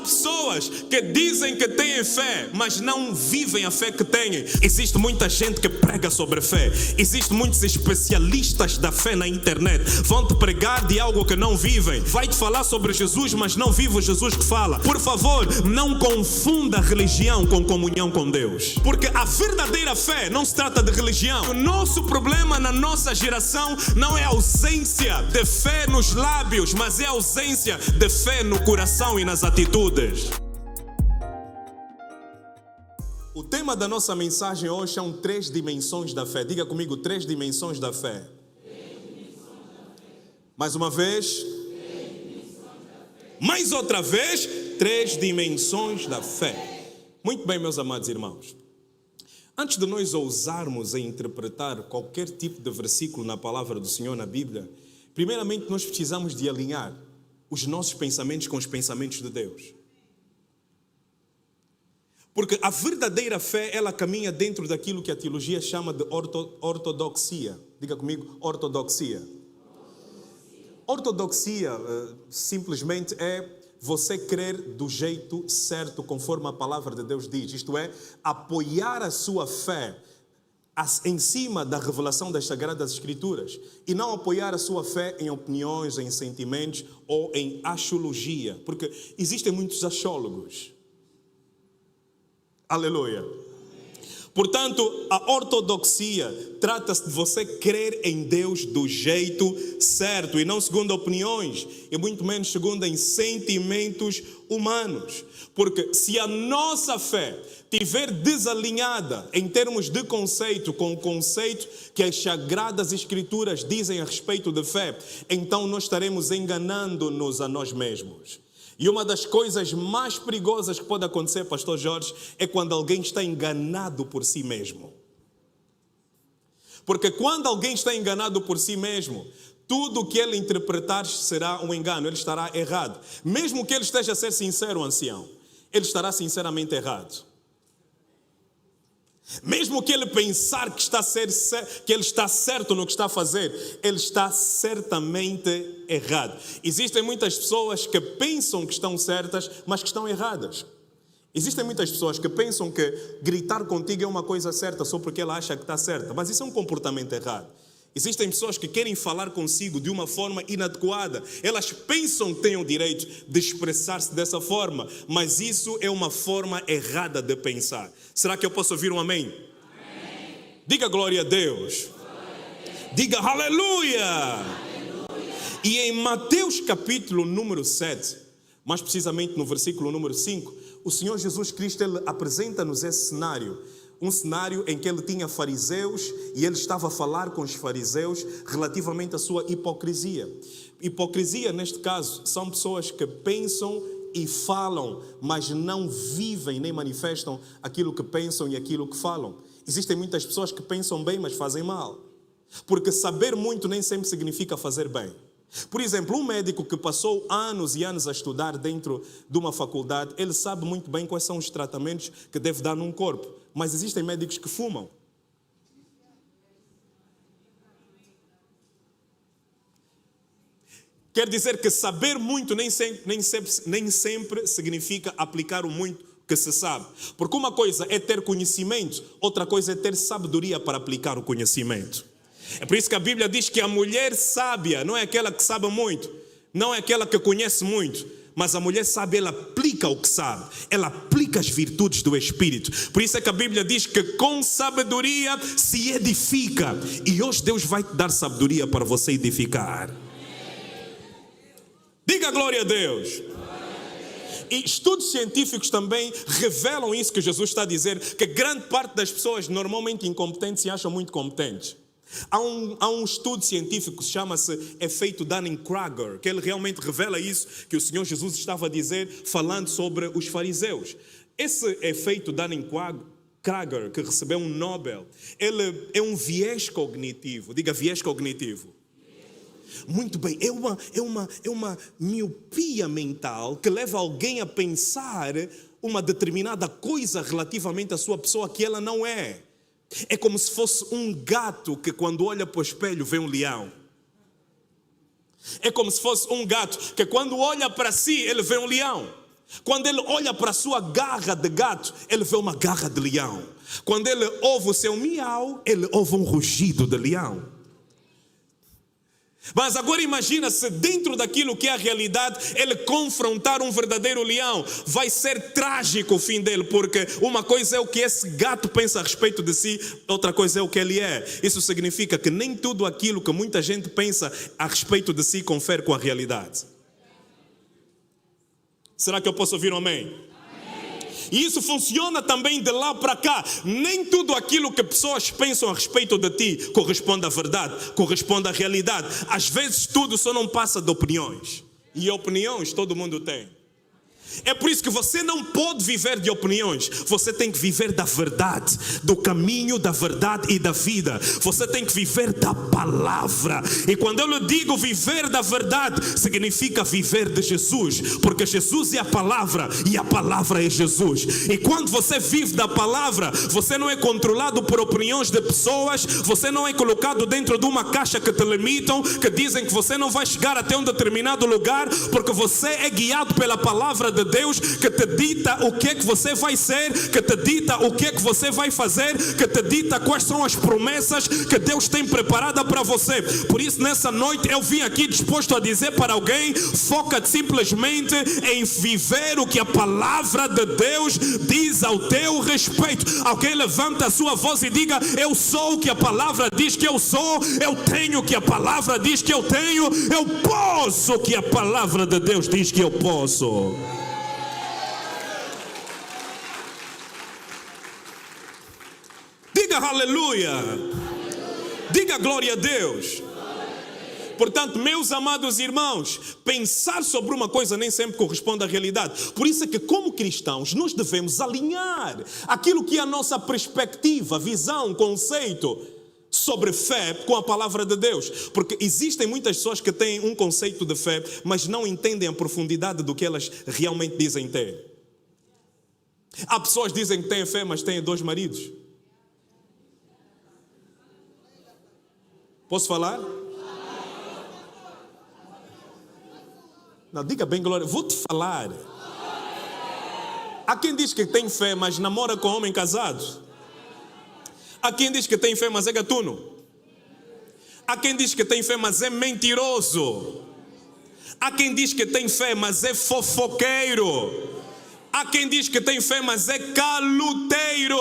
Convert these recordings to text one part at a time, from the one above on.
pessoas que dizem que têm fé, mas não vivem a fé que têm. Existe muita gente que prega sobre fé. Existem muitos especialistas da fé na internet. Vão te pregar de algo que não vivem. Vai te falar sobre Jesus, mas não vive o Jesus que fala. Por favor, não confunda religião com comunhão com Deus. Porque a verdadeira fé não se trata de religião. O nosso problema na nossa geração não é a ausência de fé nos lábios, mas é a ausência de fé no coração e nas atitudes. O tema da nossa mensagem hoje são 3 dimensões da fé. Diga comigo, 3 dimensões da fé. Mais uma vez. Mais outra vez, 3 dimensões da fé. Muito bem, meus amados irmãos. Antes de nós ousarmos em interpretar qualquer tipo de versículo na palavra do Senhor na Bíblia, primeiramente nós precisamos de alinhar os nossos pensamentos com os pensamentos de Deus. Porque a verdadeira fé, ela caminha dentro daquilo que a teologia chama de ortodoxia. Diga comigo, ortodoxia. Ortodoxia simplesmente é você crer do jeito certo, conforme a palavra de Deus diz. Isto é, apoiar a sua fé em cima da revelação das Sagradas Escrituras e não apoiar a sua fé em opiniões, em sentimentos ou em axiologia. Porque existem muitos axiólogos. Aleluia. Portanto, a ortodoxia trata-se de você crer em Deus do jeito certo e não segundo opiniões e muito menos segundo em sentimentos humanos. Porque se a nossa fé estiver desalinhada em termos de conceito com o conceito que as Sagradas Escrituras dizem a respeito de fé, então nós estaremos enganando-nos a nós mesmos. E uma das coisas mais perigosas que pode acontecer, pastor Jorge, é quando alguém está enganado por si mesmo. Porque quando alguém está enganado por si mesmo, tudo o que ele interpretar será um engano, ele estará errado. Mesmo que ele esteja a ser sincero, ancião, ele estará sinceramente errado. Mesmo que ele pensar que ele está certo no que está a fazer, ele está certamente errado. Existem muitas pessoas que pensam que estão certas, mas que estão erradas. Existem muitas pessoas que pensam que gritar contigo é uma coisa certa só porque ela acha que está certa, mas isso é um comportamento errado. Existem pessoas que querem falar consigo de uma forma inadequada. Elas pensam que têm o direito de expressar-se dessa forma, mas isso é uma forma errada de pensar. Será que eu posso ouvir um amém? Amém. Diga glória a Deus. Diga aleluia. E em Mateus capítulo número 7, mais precisamente no versículo número 5, o Senhor Jesus Cristo, ele apresenta-nos esse cenário. Um cenário em que ele tinha fariseus e ele estava a falar com os fariseus relativamente à sua hipocrisia. Hipocrisia, neste caso, são pessoas que pensam e falam, mas não vivem nem manifestam aquilo que pensam e aquilo que falam. Existem muitas pessoas que pensam bem, mas fazem mal. Porque saber muito nem sempre significa fazer bem. Por exemplo, um médico que passou anos e anos a estudar dentro de uma faculdade, ele sabe muito bem quais são os tratamentos que deve dar num corpo. Mas existem médicos que fumam. Quer dizer que saber muito nem sempre significa aplicar o muito que se sabe. Porque uma coisa é ter conhecimento, outra coisa é ter sabedoria para aplicar o conhecimento. É por isso que a Bíblia diz que a mulher sábia não é aquela que sabe muito, não é aquela que conhece muito, mas a mulher sábia, ela aplica o que sabe, ela aplica as virtudes do Espírito. Por isso é que a Bíblia diz que com sabedoria se edifica. E hoje Deus vai te dar sabedoria para você edificar. Diga glória a Deus. E estudos científicos também revelam isso que Jesus está a dizer, que grande parte das pessoas normalmente incompetentes se acham muito competentes. Há um estudo científico que chama-se efeito Dunning-Kruger, que ele realmente revela isso que o Senhor Jesus estava a dizer, falando sobre os fariseus. Esse efeito Dunning-Kruger, que recebeu um Nobel, ele é um viés cognitivo. Diga viés cognitivo. Muito bem, é uma miopia mental que leva alguém a pensar uma determinada coisa relativamente à sua pessoa que ela não é. É como se fosse um gato que quando olha para o espelho vê um leão. É como se fosse um gato que quando olha para si ele vê um leão. Quando ele olha para a sua garra de gato, ele vê uma garra de leão. Quando ele ouve o seu miau, ele ouve um rugido de leão. Mas agora imagina se dentro daquilo que é a realidade, ele confrontar um verdadeiro leão. Vai ser trágico o fim dele, porque uma coisa é o que esse gato pensa a respeito de si, outra coisa é o que ele é. Isso significa que nem tudo aquilo que muita gente pensa a respeito de si confere com a realidade. Será que eu posso ouvir um amém? E isso funciona também de lá para cá. Nem tudo aquilo que pessoas pensam a respeito de ti corresponde à verdade, corresponde à realidade. Às vezes tudo só não passa de opiniões. E opiniões todo mundo tem. É por isso que você não pode viver de opiniões. Você tem que viver da verdade, do caminho da verdade e da vida. Você tem que viver da palavra. E quando eu lhe digo viver da verdade, significa viver de Jesus. Porque Jesus é a palavra e a palavra é Jesus. E quando você vive da palavra, você não é controlado por opiniões de pessoas. Você não é colocado dentro de uma caixa que te limitam, que dizem que você não vai chegar até um determinado lugar, porque você é guiado pela palavra de Deus, que te dita o que é que você vai ser, que te dita o que é que você vai fazer, que te dita quais são as promessas que Deus tem preparada para você. Por isso nessa noite eu vim aqui disposto a dizer para alguém: foca simplesmente em viver o que a palavra de Deus diz ao teu respeito. Alguém levanta a sua voz e diga: eu sou o que a palavra diz que eu sou, eu tenho o que a palavra diz que eu tenho, eu posso o que a palavra de Deus diz que eu posso. Diga aleluia. Diga glória a Deus. Portanto, meus amados irmãos, pensar sobre uma coisa nem sempre corresponde à realidade. Por isso é que, como cristãos, nós devemos alinhar aquilo que é a nossa perspectiva, visão, conceito sobre fé com a palavra de Deus. Porque existem muitas pessoas que têm um conceito de fé, mas não entendem a profundidade do que elas realmente dizem ter. Há pessoas que dizem que têm fé, mas têm 2 maridos. Posso falar? Não, diga bem glória. Vou te falar. Há quem diz que tem fé, mas namora com homem casado. Há quem diz que tem fé, mas é gatuno. Há quem diz que tem fé, mas é mentiroso. Há quem diz que tem fé, mas é fofoqueiro. Há quem diz que tem fé, mas é caluteiro.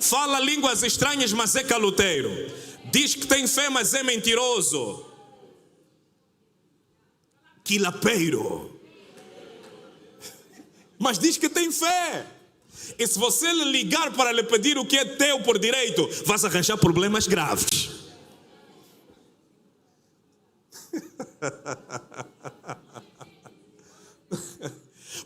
Fala línguas estranhas, mas é caluteiro. Diz que tem fé, mas é mentiroso. Quilapeiro. Mas diz que tem fé. E se você lhe ligar para lhe pedir o que é teu por direito, vais arranjar problemas graves.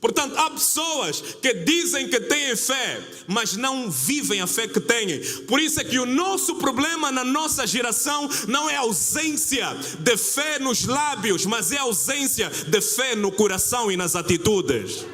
Portanto, há pessoas que dizem que têm fé, mas não vivem a fé que têm. Por isso é que o nosso problema na nossa geração não é a ausência de fé nos lábios, mas é a ausência de fé no coração e nas atitudes.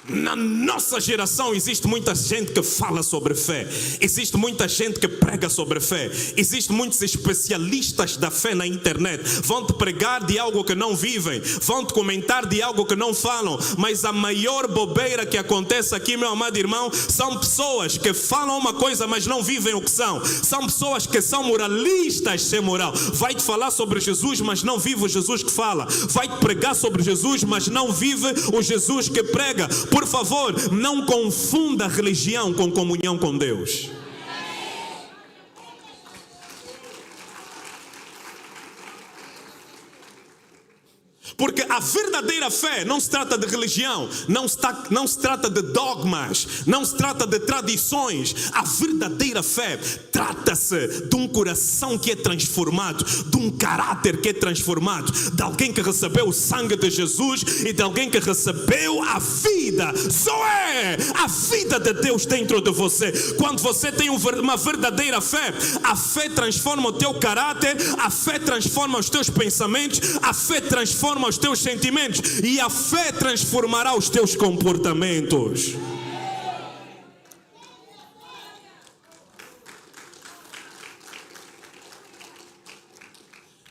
Na nossa geração existe muita gente que fala sobre fé. Existe muita gente que prega sobre fé. Existem muitos especialistas da fé na internet. Vão te pregar de algo que não vivem. Vão te comentar de algo que não falam. Mas a maior bobeira que acontece aqui, meu amado irmão, são pessoas que falam uma coisa, mas não vivem o que são. São pessoas que são moralistas sem moral. Vai te falar sobre Jesus, mas não vive o Jesus que fala. Vai te pregar sobre Jesus, mas não vive o Jesus que prega. Por favor, não confunda religião com comunhão com Deus. Porque a verdadeira fé não se trata de religião, não se trata de dogmas, não se trata de tradições. A verdadeira fé trata-se de um coração que é transformado, de um caráter que é transformado, de alguém que recebeu o sangue de Jesus e de alguém que recebeu a vida. Zoé, a vida de Deus dentro de você. Quando você tem uma verdadeira fé, a fé transforma o teu caráter, a fé transforma os teus pensamentos, a fé transforma os teus sentimentos e a fé transformará os teus comportamentos.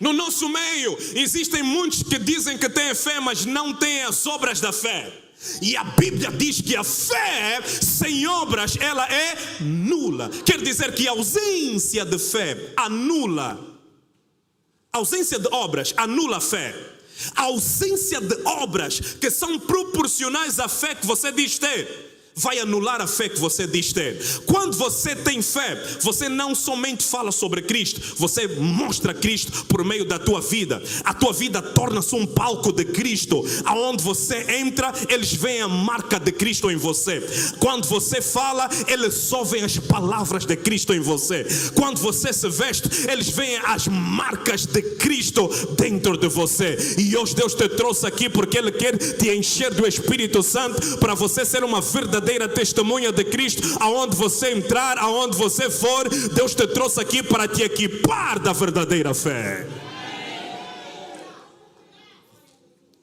No nosso meio existem muitos que dizem que têm fé, mas não têm as obras da fé. E a Bíblia diz que a fé sem obras, ela é nula. Quer dizer que a ausência de fé anula. A ausência de obras anula a fé. A ausência de obras que são proporcionais à fé que você diz ter vai anular a fé que você diz ter. Quando você tem fé, você não somente fala sobre Cristo, você mostra Cristo por meio da tua vida. A tua vida torna-se um palco de Cristo. Aonde você entra, eles veem a marca de Cristo em você. Quando você fala, eles só veem as palavras de Cristo em você. Quando você se veste, eles veem as marcas de Cristo dentro de você. E hoje Deus te trouxe aqui porque Ele quer te encher do Espírito Santo para você ser uma verdadeira testemunha de Cristo. Aonde você entrar, aonde você for, Deus te trouxe aqui para te equipar da verdadeira fé.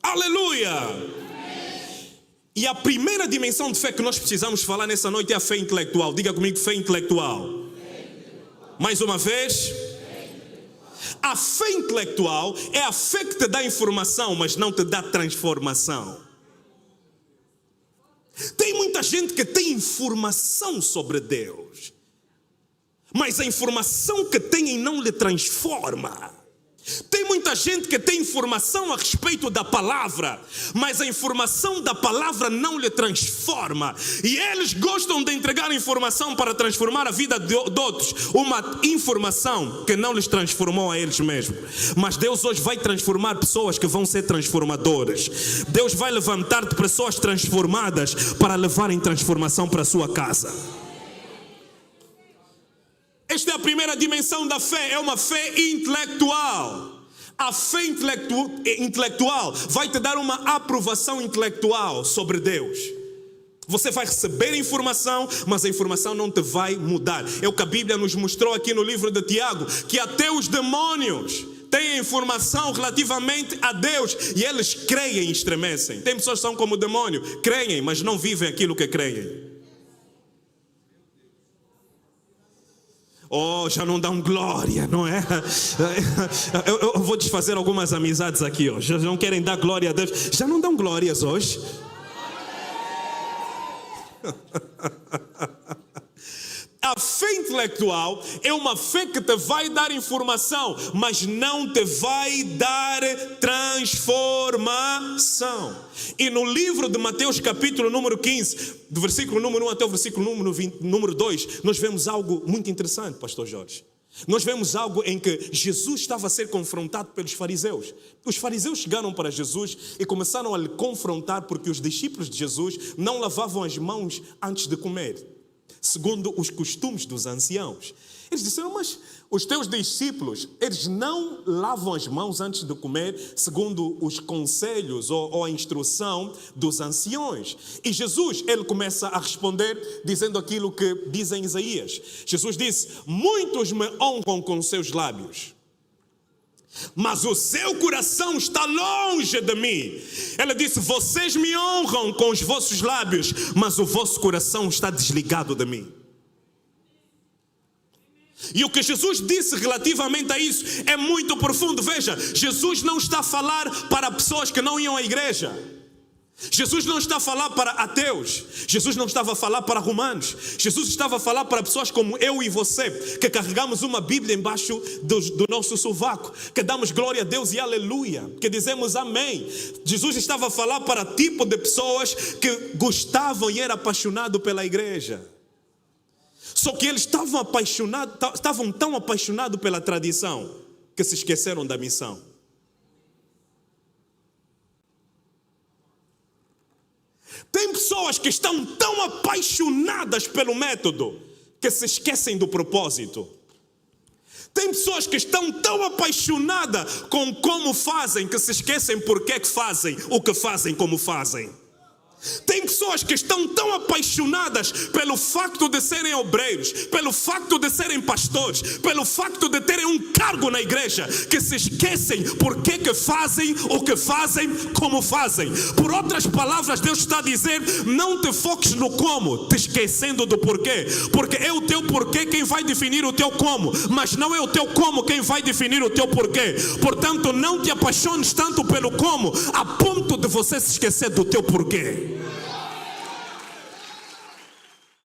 Aleluia! E a primeira dimensão de fé que nós precisamos falar nessa noite é a fé intelectual. Diga comigo, fé intelectual. Mais uma vez. A fé intelectual é a fé que te dá informação, mas não te dá transformação. Tem muita gente que tem informação sobre Deus, mas a informação que tem não lhe transforma. Tem muita gente que tem informação a respeito da palavra, mas a informação da palavra não lhe transforma. E eles gostam de entregar informação para transformar a vida de outros. Uma informação que não lhes transformou a eles mesmos. Mas Deus hoje vai transformar pessoas que vão ser transformadoras. Deus vai levantar-te pessoas transformadas para levarem transformação para a sua casa. Esta é a primeira dimensão da fé, é uma fé intelectual. A fé intelectual vai te dar uma aprovação intelectual sobre Deus. Você vai receber informação, mas a informação não te vai mudar. É o que a Bíblia nos mostrou aqui no livro de Tiago, que até os demônios têm informação relativamente a Deus e eles creem e estremecem. Tem pessoas que são como o demônio, creem, mas não vivem aquilo que creem. Oh, já não dão glória, não é? Eu vou desfazer algumas amizades aqui hoje. Já não querem dar glória a Deus. Já não dão glórias hoje? A fé intelectual é uma fé que te vai dar informação, mas não te vai dar transformação. E no livro de Mateus capítulo número 15, do versículo número 1 até o versículo número 2, nós vemos algo muito interessante, pastor Jorge. Nós vemos algo em que Jesus estava a ser confrontado pelos fariseus. Os fariseus chegaram para Jesus e começaram a lhe confrontar porque os discípulos de Jesus não lavavam as mãos antes de comer, segundo os costumes dos anciãos. Eles disseram, mas os teus discípulos, eles não lavam as mãos antes de comer, segundo os conselhos ou a instrução dos anciões. E Jesus, ele começa a responder dizendo aquilo que diz em Isaías. Jesus disse, muitos me honram com seus lábios, mas o seu coração está longe de mim. Ela disse, vocês me honram com os vossos lábios, mas o vosso coração está desligado de mim. E o que Jesus disse relativamente a isso é muito profundo. Veja, Jesus não está a falar para pessoas que não iam à igreja. Jesus não está a falar para ateus. Jesus não estava a falar para romanos. Jesus estava a falar para pessoas como eu e você, que carregamos uma Bíblia embaixo do nosso sovaco, que damos glória a Deus e aleluia, que dizemos amém. Jesus estava a falar para tipo de pessoas que gostavam e eram apaixonados pela igreja. Só que eles estavam tão apaixonados pela tradição que se esqueceram da missão. Tem pessoas que estão tão apaixonadas pelo método que se esquecem do propósito. Tem pessoas que estão tão apaixonadas com como fazem que se esquecem por que fazem o que fazem como fazem. Tem pessoas que estão tão apaixonadas pelo facto de serem obreiros, pelo facto de serem pastores, pelo facto de terem um cargo na igreja, que se esquecem por que fazem o que fazem, como fazem. Por outras palavras, Deus está a dizer: não te foques no como, te esquecendo do porquê. Porque é o teu porquê quem vai definir o teu como, mas não é o teu como quem vai definir o teu porquê. Portanto, não te apaixones tanto pelo como, a ponto de você se esquecer do teu porquê.